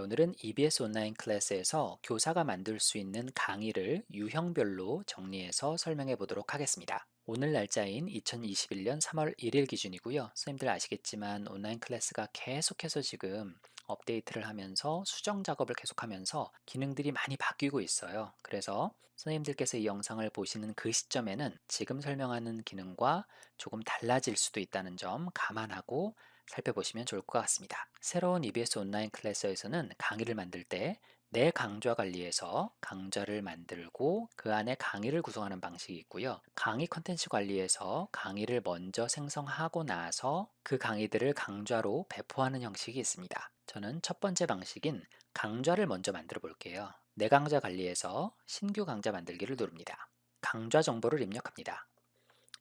오늘은 EBS 온라인 클래스에서 교사가 만들 수 있는 강의를 유형별로 정리해서 설명해 보도록 하겠습니다. 오늘 날짜인 2021년 3월 1일 기준이고요. 선생님들 아시겠지만 온라인 클래스가 계속해서 지금 업데이트를 하면서 수정 작업을 계속하면서 기능들이 많이 바뀌고 있어요. 그래서 선생님들께서 이 영상을 보시는 그 시점에는 지금 설명하는 기능과 조금 달라질 수도 있다는 점 감안하고 살펴보시면 좋을 것 같습니다. 새로운 EBS 온라인 클래스에서는 강의를 만들 때 내 강좌 관리에서 강좌를 만들고 그 안에 강의를 구성하는 방식이 있고요. 강의 컨텐츠 관리에서 강의를 먼저 생성하고 나서 그 강의들을 강좌로 배포하는 형식이 있습니다. 저는 첫 번째 방식인 강좌를 먼저 만들어 볼게요. 내 강좌 관리에서 신규 강좌 만들기를 누릅니다. 강좌 정보를 입력합니다.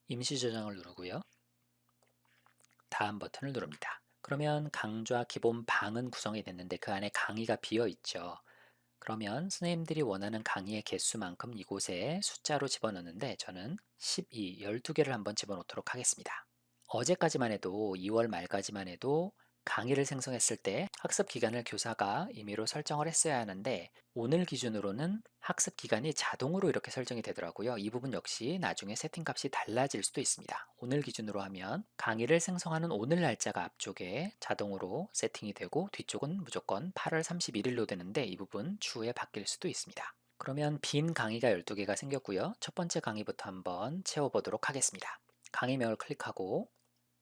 임시 저장을 누르고요. 다음 버튼을 누릅니다. 그러면 강좌 기본 방은 구성이 됐는데 그 안에 강의가 비어 있죠. 그러면 선생님들이 원하는 강의의 개수만큼 이곳에 숫자로 집어넣는데 저는 12, 12개를 한번 집어넣도록 하겠습니다. 어제까지만 해도 2월 말까지만 해도 강의를 생성했을 때 학습 기간을 교사가 임의로 설정을 했어야 하는데 오늘 기준으로는 학습 기간이 자동으로 이렇게 설정이 되더라고요. 이 부분 역시 나중에 세팅 값이 달라질 수도 있습니다. 오늘 기준으로 하면 강의를 생성하는 오늘 날짜가 앞쪽에 자동으로 세팅이 되고 뒤쪽은 무조건 8월 31일로 되는데 이 부분 추후에 바뀔 수도 있습니다. 그러면 빈 강의가 12개가 생겼고요. 첫 번째 강의부터 한번 채워보도록 하겠습니다. 강의명을 클릭하고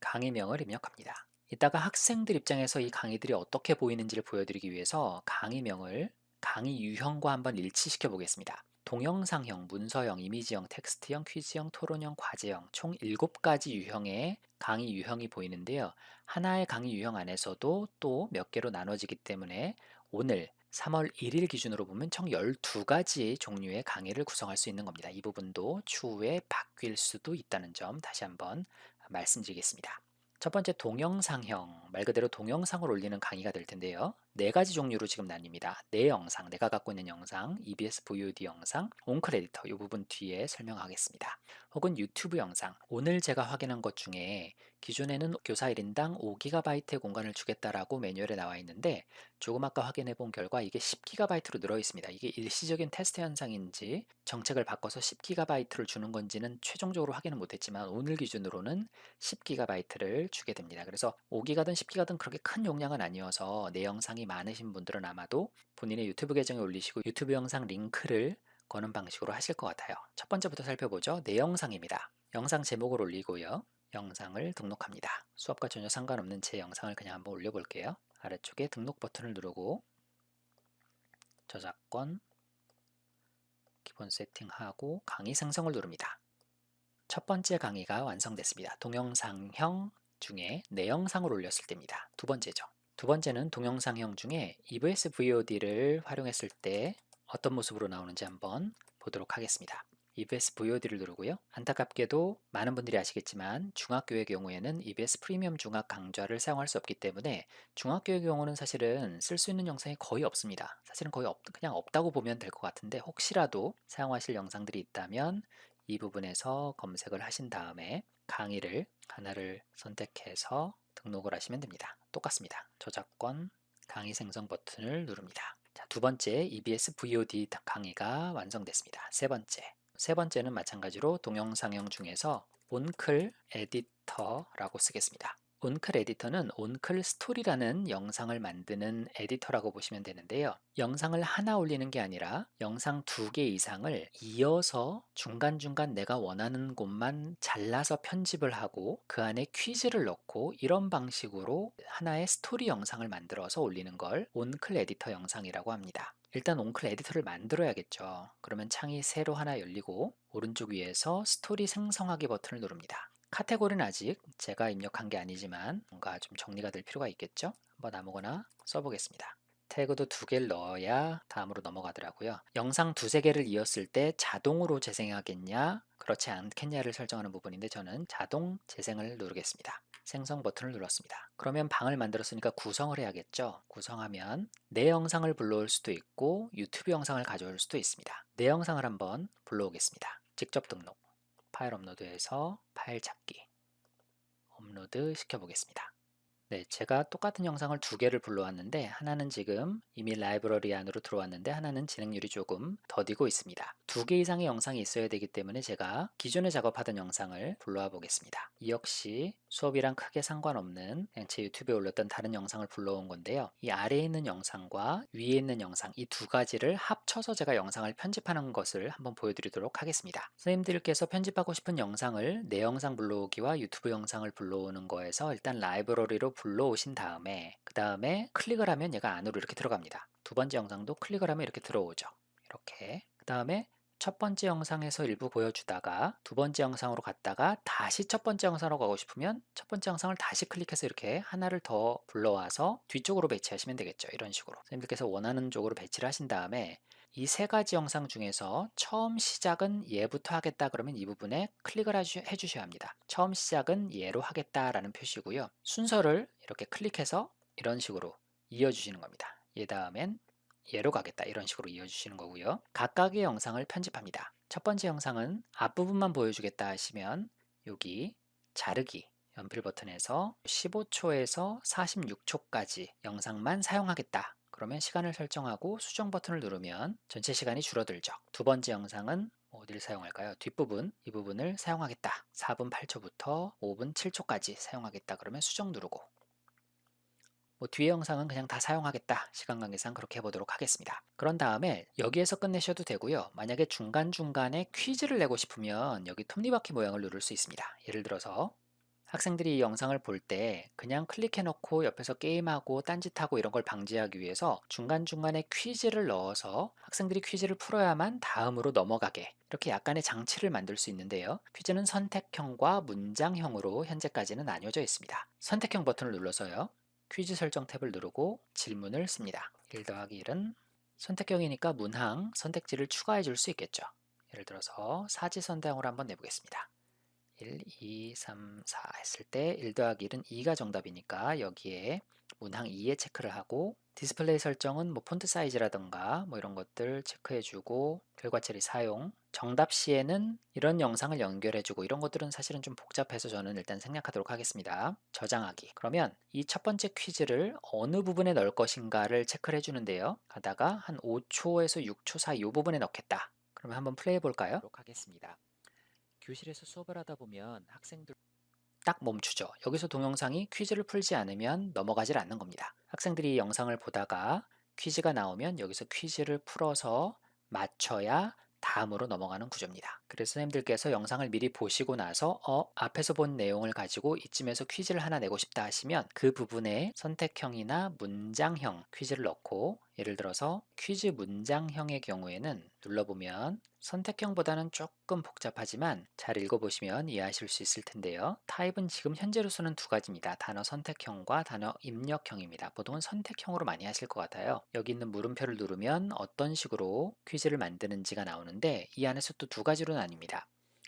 강의명을 입력합니다. 이따가 학생들 입장에서 이 강의들이 어떻게 보이는지를 보여드리기 위해서 강의명을 강의 유형과 한번 일치시켜 보겠습니다. 동영상형, 문서형, 이미지형, 텍스트형, 퀴즈형, 토론형, 과제형 총 7가지 유형의 강의 유형이 보이는데요. 하나의 강의 유형 안에서도 또 몇 개로 나눠지기 때문에 오늘 3월 1일 기준으로 보면 총 12가지의 종류의 강의를 구성할 수 있는 겁니다. 이 부분도 추후에 바뀔 수도 있다는 점 다시 한번 말씀드리겠습니다. 첫 번째 동영상형, 말 그대로 동영상을 올리는 강의가 될 텐데요. 4가지 종류로 지금 나뉩니다. 내 영상, 내가 갖고 있는 영상, EBS VOD 영상, 온클 에디터 이 부분 뒤에 설명하겠습니다. 혹은 유튜브 영상, 오늘 제가 확인한 것 중에 기존에는 교사 1인당 5GB의 공간을 주겠다라고 매뉴얼에 나와 있는데 조금 아까 확인해 본 결과 이게 10GB로 늘어 있습니다. 이게 일시적인 테스트 현상인지 정책을 바꿔서 10GB를 주는 건지는 최종적으로 확인은 못했지만 오늘 기준으로는 10GB를 주게 됩니다. 그래서 5기가든 10기가든 그렇게 큰 용량은 아니어서 내 영상이 많으신 분들은 아마도 본인의 유튜브 계정에 올리시고 유튜브 영상 링크를 거는 방식으로 하실 것 같아요. 첫 번째부터 살펴보죠. 내 영상입니다. 영상 제목을 올리고요. 영상을 등록합니다. 수업과 전혀 상관없는 제 영상을 그냥 한번 올려볼게요. 아래쪽에 등록 버튼을 누르고 저작권, 기본 세팅하고 강의 생성을 누릅니다. 첫 번째 강의가 완성됐습니다. 동영상형 중에 내 영상을 올렸을 때입니다. 두 번째죠. 두 번째는 동영상형 중에 EBS VOD를 활용했을 때 어떤 모습으로 나오는지 한번 보도록 하겠습니다. EBS VOD를 누르고요. 안타깝게도 많은 분들이 아시겠지만 중학교의 경우에는 EBS 프리미엄 중학 강좌를 사용할 수 없기 때문에 중학교의 경우는 사실은 쓸 수 있는 영상이 거의 없습니다. 사실은 거의 그냥 없다고 보면 될 것 같은데 혹시라도 사용하실 영상들이 있다면 이 부분에서 검색을 하신 다음에 강의를 하나를 선택해서 등록을 하시면 됩니다. 똑같습니다. 저작권, 강의 생성 버튼을 누릅니다. 자, 두 번째 EBS VOD 강의가 완성됐습니다. 세 번째는 마찬가지로 동영상형 중에서 온클 에디터라고 쓰겠습니다. 온클 에디터는 온클 스토리라는 영상을 만드는 에디터라고 보시면 되는데요. 영상을 하나 올리는 게 아니라 영상 2개 이상을 이어서 중간중간 내가 원하는 곳만 잘라서 편집을 하고 그 안에 퀴즈를 넣고 이런 방식으로 하나의 스토리 영상을 만들어서 올리는 걸 온클 에디터 영상이라고 합니다. 일단 온클 에디터를 만들어야겠죠. 그러면 창이 새로 하나 열리고 오른쪽 위에서 스토리 생성하기 버튼을 누릅니다. 카테고리는 아직 제가 입력한 게 아니지만 뭔가 좀 정리가 될 필요가 있겠죠? 한번 아무거나 써보겠습니다. 태그도 2개를 넣어야 다음으로 넘어가더라고요. 영상 2~3개를 이었을 때 자동으로 재생하겠냐, 그렇지 않겠냐를 설정하는 부분인데 저는 자동 재생을 누르겠습니다. 생성 버튼을 눌렀습니다. 그러면 방을 만들었으니까 구성을 해야겠죠? 구성하면 내 영상을 불러올 수도 있고 유튜브 영상을 가져올 수도 있습니다. 내 영상을 한번 불러오겠습니다. 직접 등록, 파일 업로드해서 파일 찾기, 업로드 시켜보겠습니다. 네, 제가 똑같은 영상을 두 개를 불러왔는데 하나는 지금 이미 라이브러리 안으로 들어왔는데 하나는 진행률이 조금 더디고 있습니다. 두 개 이상의 영상이 있어야 되기 때문에 제가 기존에 작업하던 영상을 불러와 보겠습니다. 이 역시 수업이랑 크게 상관없는 그냥 제 유튜브에 올렸던 다른 영상을 불러온 건데요. 이 아래에 있는 영상과 위에 있는 영상 이 두 가지를 합쳐서 제가 영상을 편집하는 것을 한번 보여드리도록 하겠습니다. 선생님들께서 편집하고 싶은 영상을 내 영상 불러오기와 유튜브 영상을 불러오는 거에서 일단 라이브러리로 불러오신 다음에 그 다음에 클릭을 하면 얘가 안으로 이렇게 들어갑니다. 두 번째 영상도 클릭을 하면 이렇게 들어오죠. 이렇게 그 다음에 첫 번째 영상에서 일부 보여주다가 두 번째 영상으로 갔다가 다시 첫 번째 영상으로 가고 싶으면 첫 번째 영상을 다시 클릭해서 이렇게 하나를 더 불러와서 뒤쪽으로 배치하시면 되겠죠. 이런 식으로 선생님들께서 원하는 쪽으로 배치를 하신 다음에 이 세 가지 영상 중에서 처음 시작은 얘부터 하겠다 그러면 이 부분에 클릭을 해주셔야 합니다. 처음 시작은 얘로 하겠다라는 표시고요. 순서를 이렇게 클릭해서 이런 식으로 이어주시는 겁니다. 얘 다음엔 얘로 가겠다 이런 식으로 이어주시는 거고요. 각각의 영상을 편집합니다. 첫 번째 영상은 앞부분만 보여주겠다 하시면 여기 자르기 연필 버튼에서 15초에서 46초까지 영상만 사용하겠다. 그러면 시간을 설정하고 수정 버튼을 누르면 전체 시간이 줄어들죠. 두 번째 영상은 어디를 사용할까요? 뒷부분, 이 부분을 사용하겠다. 4분 8초부터 5분 7초까지 사용하겠다. 그러면 수정 누르고 뭐 뒤에 영상은 그냥 다 사용하겠다. 시간 관계상 그렇게 해보도록 하겠습니다. 그런 다음에 여기에서 끝내셔도 되고요. 만약에 중간중간에 퀴즈를 내고 싶으면 여기 톱니바퀴 모양을 누를 수 있습니다. 예를 들어서 학생들이 이 영상을 볼 때 그냥 클릭해 놓고 옆에서 게임하고 딴짓하고 이런 걸 방지하기 위해서 중간중간에 퀴즈를 넣어서 학생들이 퀴즈를 풀어야만 다음으로 넘어가게 이렇게 약간의 장치를 만들 수 있는데요. 퀴즈는 선택형과 문장형으로 현재까지는 나뉘어져 있습니다. 선택형 버튼을 눌러서요. 퀴즈 설정 탭을 누르고 질문을 씁니다. 1 더하기 1은 선택형이니까 문항, 선택지를 추가해 줄 수 있겠죠. 예를 들어서 사지선다형으로 한번 내보겠습니다. 1, 2, 3, 4 했을 때 1 더하기 1은 2가 정답이니까 여기에 문항 2에 체크를 하고 디스플레이 설정은 뭐 폰트 사이즈라던가 뭐 이런 것들 체크해주고 결과 처리 사용 정답 시에는 이런 영상을 연결해주고 이런 것들은 사실은 좀 복잡해서 저는 일단 생략하도록 하겠습니다. 저장하기 그러면 이 첫 번째 퀴즈를 어느 부분에 넣을 것인가를 체크를 해주는데요. 가다가 한 5초에서 6초 사이 이 부분에 넣겠다. 그러면 한번 플레이 해볼까요? 하겠습니다. 교실에서 수업을 하다 보면 학생들 딱 멈추죠. 여기서 동영상이 퀴즈를 풀지 않으면 넘어가질 않는 겁니다. 학생들이 이 영상을 보다가 퀴즈가 나오면 여기서 퀴즈를 풀어서 맞춰야 다음으로 넘어가는 구조입니다. 그래서 선생님들께서 영상을 미리 보시고 나서 앞에서 본 내용을 가지고 이쯤에서 퀴즈를 하나 내고 싶다 하시면 그 부분에 선택형이나 문장형 퀴즈를 넣고 예를 들어서 퀴즈 문장형의 경우에는 눌러보면 선택형보다는 조금 복잡하지만 잘 읽어보시면 이해하실 수 있을 텐데요. 타입은 지금 현재로서는 두 가지입니다. 단어 선택형과 단어 입력형입니다. 보통은 선택형으로 많이 하실 것 같아요. 여기 있는 물음표를 누르면 어떤 식으로 퀴즈를 만드는지가 나오는데 이 안에서 또 두 가지로 나뉩니다.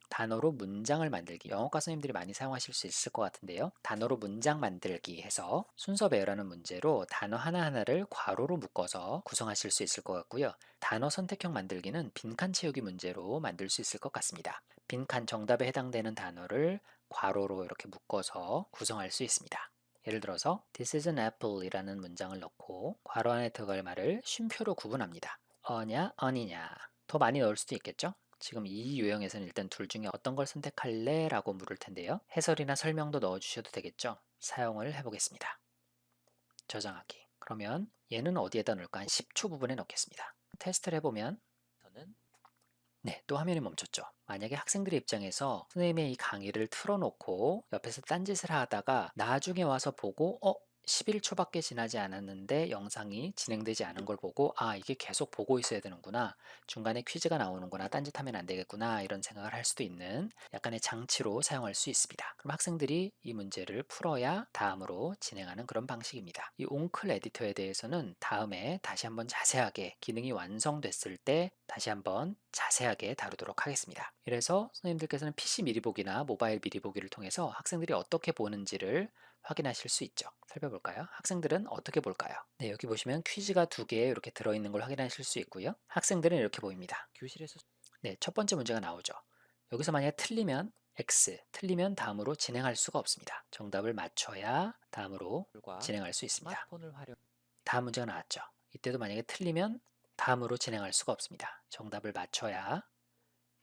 단어로 문장을 만들기 영어과 선생님들이 많이 사용하실 수 있을 것 같은데요. 단어로 문장 만들기 해서 순서 배열하는 문제로 단어 하나하나를 괄호로 묶어서 구성하실 수 있을 것 같고요. 단어 선택형 만들기는 빈칸 채우기 문제로 만들 수 있을 것 같습니다. 빈칸 정답에 해당되는 단어를 괄호로 이렇게 묶어서 구성할 수 있습니다. 예를 들어서 This is an apple 이라는 문장을 넣고 괄호 안에 들어갈 말을 쉼표로 구분합니다. 어냐, 어니냐. 더 많이 넣을 수도 있겠죠? 지금 이 유형에서는 일단 둘 중에 어떤 걸 선택할래? 라고 물을 텐데요. 해설이나 설명도 넣어주셔도 되겠죠? 사용을 해보겠습니다. 저장하기. 그러면 얘는 어디에다 넣을까? 한 10초 부분에 넣겠습니다. 테스트를 해보면 저는 네, 또 화면이 멈췄죠. 만약에 학생들의 입장에서 선생님의 이 강의를 틀어놓고 옆에서 딴짓을 하다가 나중에 와서 보고 11초밖에 지나지 않았는데 영상이 진행되지 않은 걸 보고 이게 계속 보고 있어야 되는구나. 중간에 퀴즈가 나오는구나. 딴짓하면 안 되겠구나. 이런 생각을 할 수도 있는 약간의 장치로 사용할 수 있습니다. 그럼 학생들이 이 문제를 풀어야 다음으로 진행하는 그런 방식입니다. 이 옹클 에디터에 대해서는 다음에 다시 한번 자세하게 기능이 완성됐을 때 다시 한번 자세하게 다루도록 하겠습니다. 이래서 선생님들께서는 PC 미리 보기나 모바일 미리 보기를 통해서 학생들이 어떻게 보는지를 확인하실 수 있죠. 살펴볼까요? 학생들은 어떻게 볼까요? 네, 여기 보시면 퀴즈가 두 개 이렇게 들어있는 걸 확인하실 수 있고요. 학생들은 이렇게 보입니다. 교실에서 네, 첫 번째 문제가 나오죠. 여기서 만약에 틀리면 X. 틀리면 다음으로 진행할 수가 없습니다. 정답을 맞춰야 다음으로 과 진행할 수 있습니다. 스마트폰을 활용 다음 문제가 나왔죠. 이때도 만약에 틀리면 다음으로 진행할 수가 없습니다. 정답을 맞춰야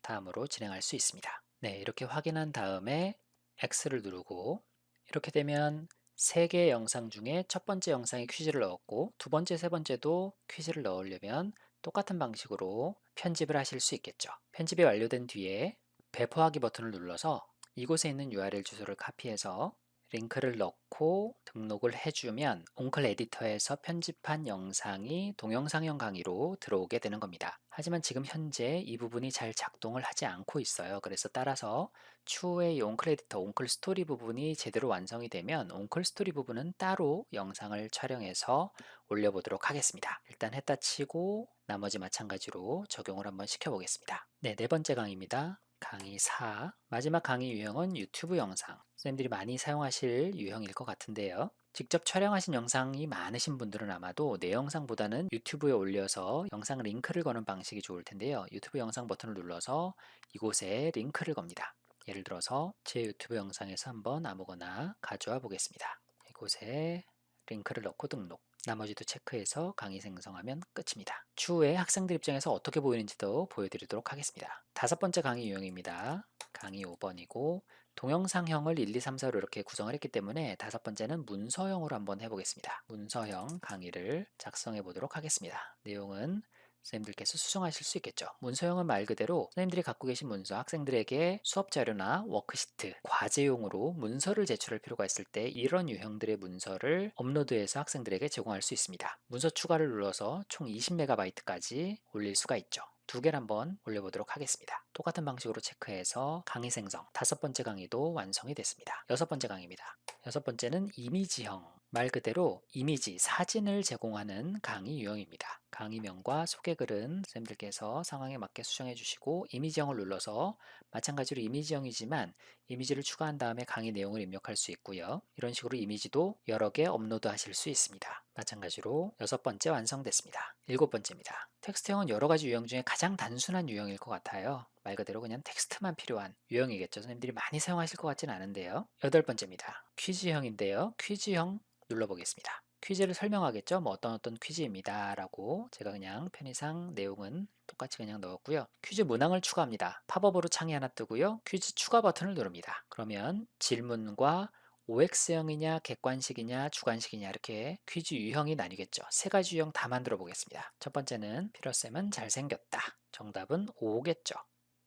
다음으로 진행할 수 있습니다. 네, 이렇게 확인한 다음에 X를 누르고 이렇게 되면 세 개의 영상 중에 첫 번째 영상에 퀴즈를 넣었고 두 번째, 세 번째도 퀴즈를 넣으려면 똑같은 방식으로 편집을 하실 수 있겠죠. 편집이 완료된 뒤에 배포하기 버튼을 눌러서 이곳에 있는 URL 주소를 카피해서 링크를 넣고 등록을 해주면 옹클 에디터에서 편집한 영상이 동영상형 강의로 들어오게 되는 겁니다. 하지만 지금 현재 이 부분이 잘 작동을 하지 않고 있어요. 그래서 따라서 추후에 이 옹클 에디터, 옹클 스토리 부분이 제대로 완성이 되면 옹클 스토리 부분은 따로 영상을 촬영해서 올려보도록 하겠습니다. 일단 했다 치고 나머지 마찬가지로 적용을 한번 시켜보겠습니다. 네, 네 번째 강의입니다. 강의 4. 마지막 강의 유형은 유튜브 영상. 선생님들이 많이 사용하실 유형일 것 같은데요. 직접 촬영하신 영상이 많으신 분들은 아마도 내 영상보다는 유튜브에 올려서 영상 링크를 거는 방식이 좋을 텐데요. 유튜브 영상 버튼을 눌러서 이곳에 링크를 겁니다. 예를 들어서 제 유튜브 영상에서 한번 아무거나 가져와 보겠습니다. 이곳에 링크를 넣고 등록. 나머지도 체크해서 강의 생성하면 끝입니다. 추후에 학생들 입장에서 어떻게 보이는지도 보여드리도록 하겠습니다. 다섯 번째 강의 유형입니다. 강의 5번이고 동영상형을 1, 2, 3, 4로 이렇게 구성을 했기 때문에 다섯 번째는 문서형으로 한번 해보겠습니다. 문서형 강의를 작성해 보도록 하겠습니다. 내용은 선생님들께서 수정하실 수 있겠죠. 문서형은 말 그대로 선생님들이 갖고 계신 문서, 학생들에게 수업 자료나 워크시트, 과제용으로 문서를 제출할 필요가 있을 때 이런 유형들의 문서를 업로드해서 학생들에게 제공할 수 있습니다. 문서 추가를 눌러서 총 20MB까지 올릴 수가 있죠. 두 개를 한번 올려보도록 하겠습니다. 똑같은 방식으로 체크해서 강의 생성, 다섯 번째 강의도 완성이 됐습니다. 여섯 번째 강의입니다. 여섯 번째는 이미지형, 말 그대로 이미지, 사진을 제공하는 강의 유형입니다. 강의명과 소개글은 선생님들께서 상황에 맞게 수정해 주시고 이미지형을 눌러서 마찬가지로 이미지형이지만 이미지를 추가한 다음에 강의 내용을 입력할 수 있고요. 이런 식으로 이미지도 여러 개 업로드 하실 수 있습니다. 마찬가지로 여섯 번째 완성됐습니다. 일곱 번째입니다. 텍스트형은 여러 가지 유형 중에 가장 단순한 유형일 것 같아요. 말 그대로 그냥 텍스트만 필요한 유형이겠죠. 선생님들이 많이 사용하실 것 같진 않은데요. 여덟 번째입니다. 퀴즈형인데요. 퀴즈형 눌러보겠습니다. 퀴즈를 설명하겠죠. 뭐 어떤 퀴즈입니다 라고 제가 그냥 편의상 내용은 똑같이 그냥 넣었고요. 퀴즈 문항을 추가합니다. 팝업으로 창이 하나 뜨고요. 퀴즈 추가 버튼을 누릅니다. 그러면 질문과 OX형이냐 객관식이냐 주관식이냐 이렇게 퀴즈 유형이 나뉘겠죠. 세 가지 유형 다 만들어 보겠습니다. 첫 번째는 피러쌤은 잘생겼다. 정답은 O겠죠.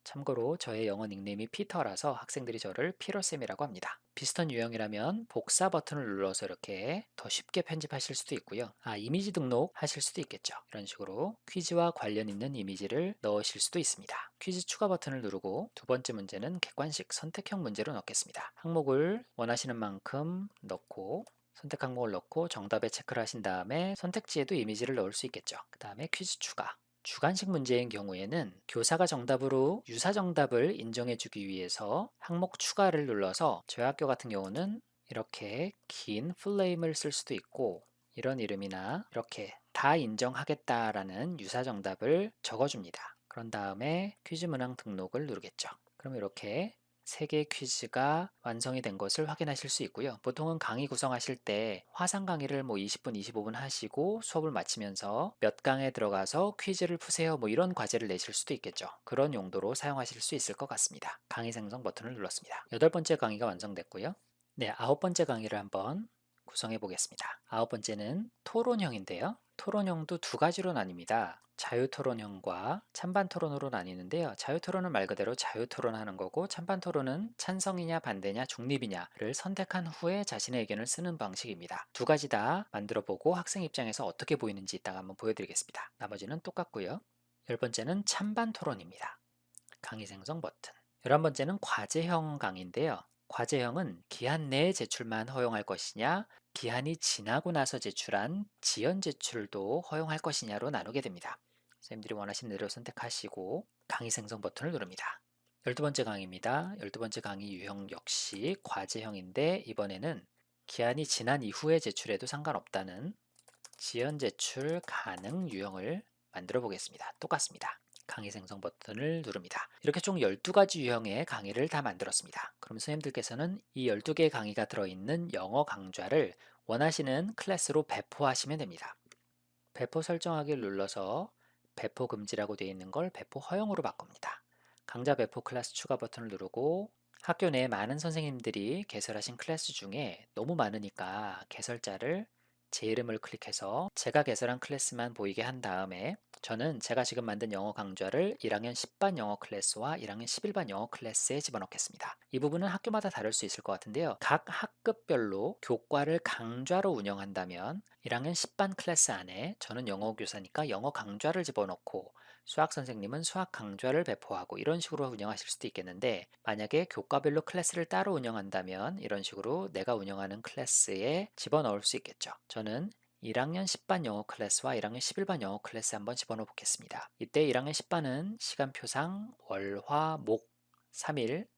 참고로 저의 영어 닉네임이 피터라서 학생들이 저를 피러쌤이라고 합니다. 비슷한 유형이라면 복사 버튼을 눌러서 이렇게 더 쉽게 편집하실 수도 있고요. 이미지 등록 하실 수도 있겠죠. 이런 식으로 퀴즈와 관련 있는 이미지를 넣으실 수도 있습니다. 퀴즈 추가 버튼을 누르고 두 번째 문제는 객관식 선택형 문제로 넣겠습니다. 항목을 원하시는 만큼 넣고 선택 항목을 넣고 정답에 체크를 하신 다음에 선택지에도 이미지를 넣을 수 있겠죠. 그 다음에 퀴즈 추가. 주관식 문제인 경우에는 교사가 정답으로 유사 정답을 인정해주기 위해서 항목 추가를 눌러서 저희 학교 같은 경우는 이렇게 긴 풀네임을 쓸 수도 있고 이런 이름이나 이렇게 다 인정하겠다라는 유사 정답을 적어줍니다. 그런 다음에 퀴즈 문항 등록을 누르겠죠. 그럼 이렇게 3개의 퀴즈가 완성이 된 것을 확인하실 수 있고요. 보통은 강의 구성하실 때 화상 강의를 뭐 20분, 25분 하시고 수업을 마치면서 몇 강에 들어가서 퀴즈를 푸세요. 뭐 이런 과제를 내실 수도 있겠죠. 그런 용도로 사용하실 수 있을 것 같습니다. 강의 생성 버튼을 눌렀습니다. 여덟 번째 강의가 완성됐고요. 네, 아홉 번째 강의를 한번 구성해 보겠습니다. 아홉 번째는 토론형인데요. 토론형도 두 가지로 나뉩니다. 자유토론형과 찬반토론으로 나뉘는데요. 자유토론은 말 그대로 자유토론하는 거고 찬반토론은 찬성이냐 반대냐 중립이냐를 선택한 후에 자신의 의견을 쓰는 방식입니다. 두 가지 다 만들어 보고 학생 입장에서 어떻게 보이는지 이따가 한번 보여드리겠습니다. 나머지는 똑같고요. 열 번째는 찬반토론입니다. 강의 생성 버튼. 11번째는 과제형 강의인데요. 과제형은 기한 내에 제출만 허용할 것이냐, 기한이 지나고 나서 제출한 지연 제출도 허용할 것이냐로 나누게 됩니다. 선생님들이 원하시는 대로 선택하시고 강의 생성 버튼을 누릅니다. 12번째 강의입니다. 12번째 강의 유형 역시 과제형인데 이번에는 기한이 지난 이후에 제출해도 상관없다는 지연 제출 가능 유형을 만들어 보겠습니다. 똑같습니다. 강의 생성 버튼을 누릅니다. 이렇게 총 12가지 유형의 강의를 다 만들었습니다. 그럼 선생님들께서는 이 12개의 강의가 들어있는 영어 강좌를 원하시는 클래스로 배포하시면 됩니다. 배포 설정하기를 눌러서 배포 금지라고 되어 있는 걸 배포 허용으로 바꿉니다. 강좌 배포 클래스 추가 버튼을 누르고 학교 내에 많은 선생님들이 개설하신 클래스 중에 너무 많으니까 개설자를 제 이름을 클릭해서 제가 개설한 클래스만 보이게 한 다음에 저는 제가 지금 만든 영어 강좌를 1학년 10반 영어 클래스와 1학년 11반 영어 클래스에 집어넣겠습니다. 이 부분은 학교마다 다를 수 있을 것 같은데요. 각 학급별로 교과를 강좌로 운영한다면 1학년 10반 클래스 안에 저는 영어 교사니까 영어 강좌를 집어넣고 수학 선생님은 수학 강좌를 배포하고 이런 식으로 운영하실 수도 있겠는데 만약에 교과별로 클래스를 따로 운영한다면 이런 식으로 내가 운영하는 클래스에 집어넣을 수 있겠죠. 저는 1학년 10반 영어 클래스와 1학년 11반 영어 클래스 한번 집어넣어 보겠습니다. 이때 1학년 10반은 시간표상 월, 화, 목 3일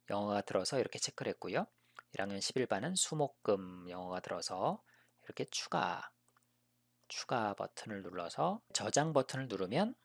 영어가 들어서 이렇게 체크를 했고요. 1학년 11반은 수, 목, 금 영어가 들어서 이렇게 추가 버튼을 눌러서 저장 버튼을 누르면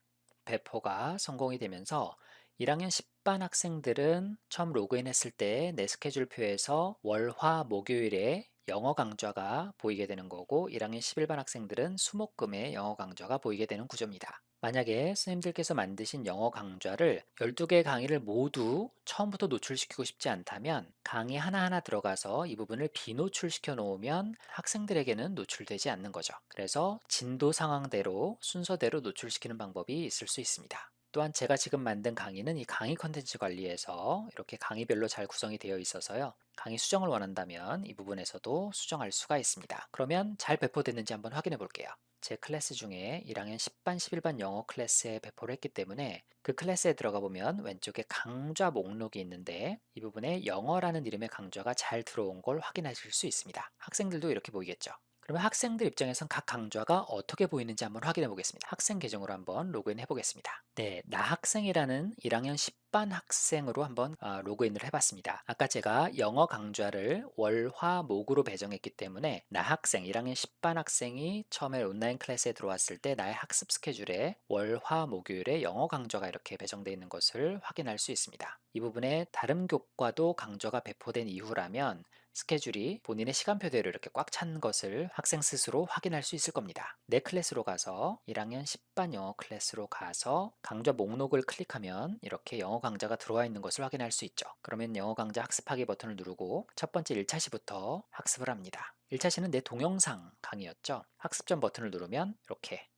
배포가 성공이 되면서 1학년 10반 학생들은 처음 로그인했을 때 내 스케줄표에서 월, 화, 목요일에 영어 강좌가 보이게 되는 거고 1학년 11반 학생들은 수, 목, 금에 영어 강좌가 보이게 되는 구조입니다. 만약에 선생님들께서 만드신 영어 강좌를 12개의 강의를 모두 처음부터 노출시키고 싶지 않다면 강의 하나하나 들어가서 이 부분을 비노출시켜 놓으면 학생들에게는 노출되지 않는 거죠. 그래서 진도 상황대로 순서대로 노출시키는 방법이 있을 수 있습니다. 또한 제가 지금 만든 강의는 이 강의 컨텐츠 관리에서 이렇게 강의별로 잘 구성이 되어 있어서요. 강의 수정을 원한다면 이 부분에서도 수정할 수가 있습니다. 그러면 잘 배포됐는지 한번 확인해 볼게요. 제 클래스 중에 1학년 10반, 11반 영어 클래스에 배포를 했기 때문에 그 클래스에 들어가 보면 왼쪽에 강좌 목록이 있는데 이 부분에 영어라는 이름의 강좌가 잘 들어온 걸 확인하실 수 있습니다. 학생들도 이렇게 보이겠죠. 그러면 학생들 입장에선 각 강좌가 어떻게 보이는지 한번 확인해 보겠습니다. 학생 계정으로 한번 로그인 해 보겠습니다. 네, 나 학생이라는 1학년 10반 학생으로 한번 로그인을 해봤습니다. 아까 제가 영어 강좌를 월, 화, 목으로 배정했기 때문에 나 학생, 1학년 10반 학생이 처음에 온라인 클래스에 들어왔을 때 나의 학습 스케줄에 월, 화, 목요일에 영어 강좌가 이렇게 배정되어 있는 것을 확인할 수 있습니다. 이 부분에 다른 교과도 강좌가 배포된 이후라면 스케줄이 본인의 시간표대로 이렇게 꽉 찬 것을 학생 스스로 확인할 수 있을 겁니다. 내 클래스로 가서 1학년 10반 영어 클래스로 가서 강좌 목록을 클릭하면 이렇게 영어 강좌가 들어와 있는 것을 확인할 수 있죠. 그러면 영어 강좌 학습하기 버튼을 누르고 첫 번째 1차 시부터 학습을 합니다. 1차 시는 내 동영상 강의였죠. 학습 전 버튼을 누르면 이렇게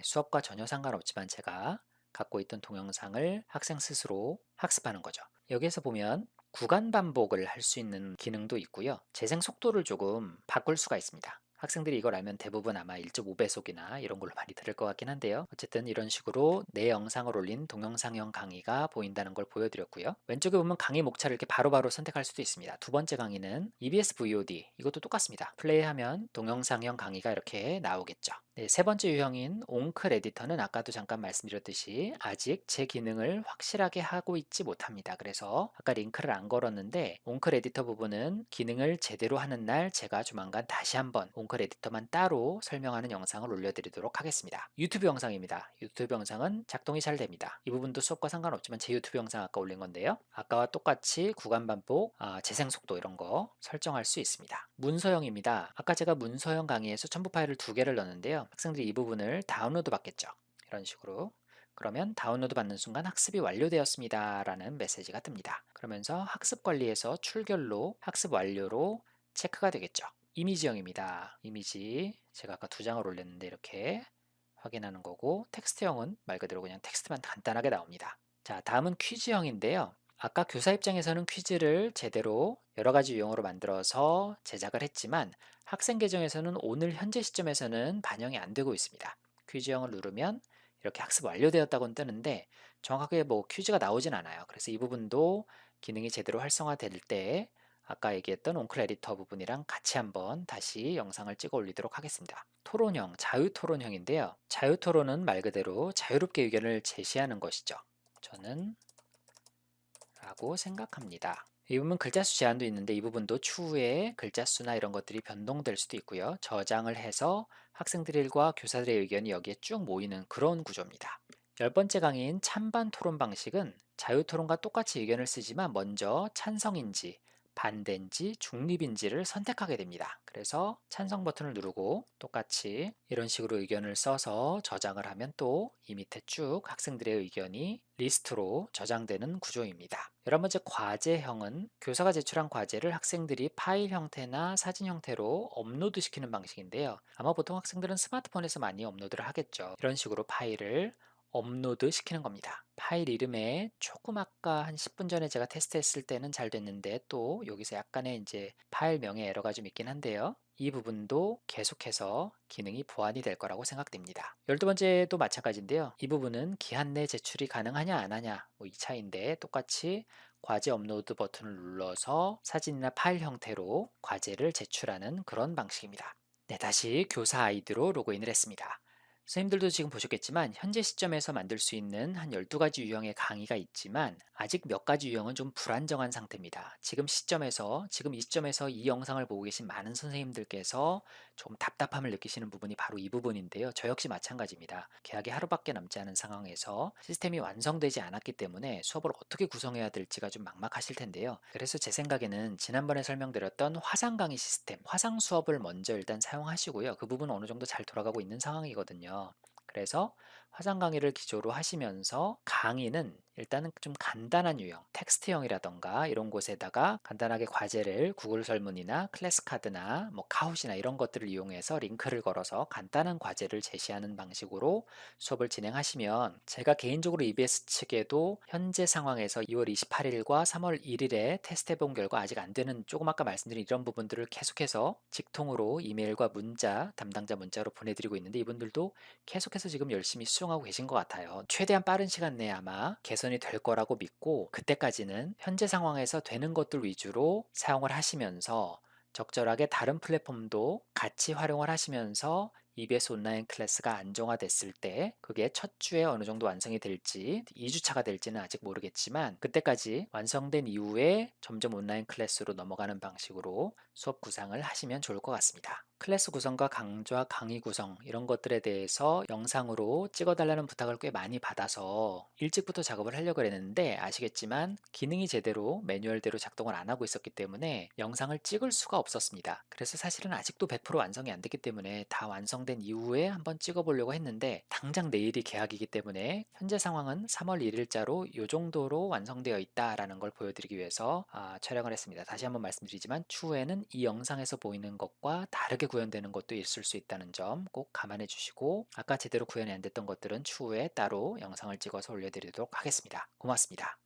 수업과 전혀 상관없지만 제가 갖고 있던 동영상을 학생 스스로 학습하는 거죠. 여기에서 보면 구간 반복을 할 수 있는 기능도 있고요. 재생 속도를 조금 바꿀 수가 있습니다. 학생들이 이걸 알면 대부분 아마 1.5배속이나 이런 걸로 많이 들을 것 같긴 한데요. 어쨌든 이런 식으로 내 영상을 올린 동영상형 강의가 보인다는 걸 보여드렸고요. 왼쪽에 보면 강의 목차를 이렇게 바로바로 선택할 수도 있습니다. 두 번째 강의는 EBS VOD, 이것도 똑같습니다. 플레이하면 동영상형 강의가 이렇게 나오겠죠. 네, 세 번째 유형인 옹클 에디터는 아까도 잠깐 말씀드렸듯이 아직 제 기능을 확실하게 하고 있지 못합니다. 그래서 아까 링크를 안 걸었는데 옹클 에디터 부분은 기능을 제대로 하는 날 제가 조만간 다시 한번 옹클 에디터만 따로 설명하는 영상을 올려드리도록 하겠습니다. 유튜브 영상입니다. 유튜브 영상은 작동이 잘 됩니다. 이 부분도 수업과 상관없지만 제 유튜브 영상 아까 올린 건데요. 아까와 똑같이 구간 반복, 재생 속도 이런 거 설정할 수 있습니다. 문서형입니다. 아까 제가 문서형 강의에서 첨부 파일을 2개를 넣었는데요. 학생들이 이 부분을 다운로드 받겠죠. 이런 식으로. 그러면 다운로드 받는 순간 학습이 완료되었습니다 라는 메시지가 뜹니다. 그러면서 학습 관리에서 출결로 학습 완료로 체크가 되겠죠. 이미지형입니다. 이미지 제가 아까 2장을 올렸는데 이렇게 확인하는 거고 텍스트형은 말 그대로 그냥 텍스트만 간단하게 나옵니다. 자, 다음은 퀴즈형인데요. 아까 교사 입장에서는 퀴즈를 제대로 여러 가지 유형으로 만들어서 제작을 했지만 학생 계정에서는 오늘 현재 시점에서는 반영이 안 되고 있습니다. 퀴즈형을 누르면 이렇게 학습 완료되었다고는 뜨는데 정확하게 뭐 퀴즈가 나오진 않아요. 그래서 이 부분도 기능이 제대로 활성화될 때 아까 얘기했던 온클 에디터 부분이랑 같이 한번 다시 영상을 찍어 올리도록 하겠습니다. 토론형, 자유토론형인데요. 자유토론은 말 그대로 자유롭게 의견을 제시하는 것이죠. 저는 라고 생각합니다. 이 부분 글자 수 제한도 있는데 이 부분도 추후에 글자 수나 이런 것들이 변동될 수도 있고요. 저장을 해서 학생들과 교사들의 의견이 여기에 쭉 모이는 그런 구조입니다. 열 번째 강의인 찬반 토론 방식은 자유 토론과 똑같이 의견을 쓰지만 먼저 찬성인지 반대인지 중립인지를 선택하게 됩니다. 그래서 찬성 버튼을 누르고 똑같이 이런 식으로 의견을 써서 저장을 하면 또 이 밑에 쭉 학생들의 의견이 리스트로 저장되는 구조입니다. 11번째 과제형은 교사가 제출한 과제를 학생들이 파일 형태나 사진 형태로 업로드 시키는 방식인데요. 아마 보통 학생들은 스마트폰에서 많이 업로드를 하겠죠. 이런 식으로 파일을 업로드 시키는 겁니다. 파일 이름에 조금 아까 한 10분 전에 제가 테스트했을 때는 잘 됐는데 또 여기서 약간의 이제 파일명의 에러가 좀 있긴 한데요. 이 부분도 계속해서 기능이 보완이 될 거라고 생각됩니다. 12번째도 마찬가지인데요. 이 부분은 기한 내 제출이 가능하냐 안 하냐 뭐 이 차이인데 똑같이 과제 업로드 버튼을 눌러서 사진이나 파일 형태로 과제를 제출하는 그런 방식입니다. 네, 다시 교사 아이디로 로그인을 했습니다. 선생님들도 지금 보셨겠지만 현재 시점에서 만들 수 있는 한 12가지 유형의 강의가 있지만 아직 몇 가지 유형은 좀 불안정한 상태입니다. 지금 이 시점에서 이 영상을 보고 계신 많은 선생님들께서 좀 답답함을 느끼시는 부분이 바로 이 부분인데요. 저 역시 마찬가지입니다. 개학이 하루밖에 남지 않은 상황에서 시스템이 완성되지 않았기 때문에 수업을 어떻게 구성해야 될지가 좀 막막하실 텐데요. 그래서 제 생각에는 지난번에 설명드렸던 화상 강의 시스템, 화상 수업을 먼저 일단 사용하시고요. 그 부분은 어느 정도 잘 돌아가고 있는 상황이거든요. 그래서 화상 강의를 기조로 하시면서 강의는 일단은 좀 간단한 유형, 텍스트형이라던가 이런 곳에다가 간단하게 과제를 구글 설문이나 클래스카드나 뭐 카웃이나 이런 것들을 이용해서 링크를 걸어서 간단한 과제를 제시하는 방식으로 수업을 진행하시면 제가 개인적으로 EBS 측에도 현재 상황에서 2월 28일과 3월 1일에 테스트해 본 결과 아직 안 되는 조금 아까 말씀드린 이런 부분들을 계속해서 직통으로 이메일과 문자, 담당자 문자로 보내드리고 있는데 이분들도 계속해서 지금 열심히 수정하고 계신 것 같아요. 최대한 빠른 시간 내에 아마 개선이 될 거라고 믿고 그때까지는 현재 상황에서 되는 것들 위주로 사용을 하시면서 적절하게 다른 플랫폼도 같이 활용을 하시면서 EBS 온라인 클래스가 안정화됐을 때 그게 첫 주에 어느 정도 완성이 될지 2주차가 될지는 아직 모르겠지만 그때까지 완성된 이후에 점점 온라인 클래스로 넘어가는 방식으로 수업 구상을 하시면 좋을 것 같습니다. 클래스 구성과 강좌 강의 구성 이런 것들에 대해서 영상으로 찍어달라는 부탁을 꽤 많이 받아서 일찍부터 작업을 하려고 했는데 아시겠지만 기능이 제대로 매뉴얼대로 작동을 안 하고 있었기 때문에 영상을 찍을 수가 없었습니다. 그래서 사실은 아직도 100% 완성이 안 됐기 때문에 다 완성된 이후에 한번 찍어보려고 했는데 당장 내일이 개학이기 때문에 현재 상황은 3월 1일자로 이 정도로 완성되어 있다라는 걸 보여드리기 위해서 촬영을 했습니다. 다시 한번 말씀드리지만 추후에는 이 영상에서 보이는 것과 다르게 구현되는 것도 있을 수 있다는 점 꼭 감안해 주시고 아까 제대로 구현이 안 됐던 것들은 추후에 따로 영상을 찍어서 올려드리도록 하겠습니다. 고맙습니다.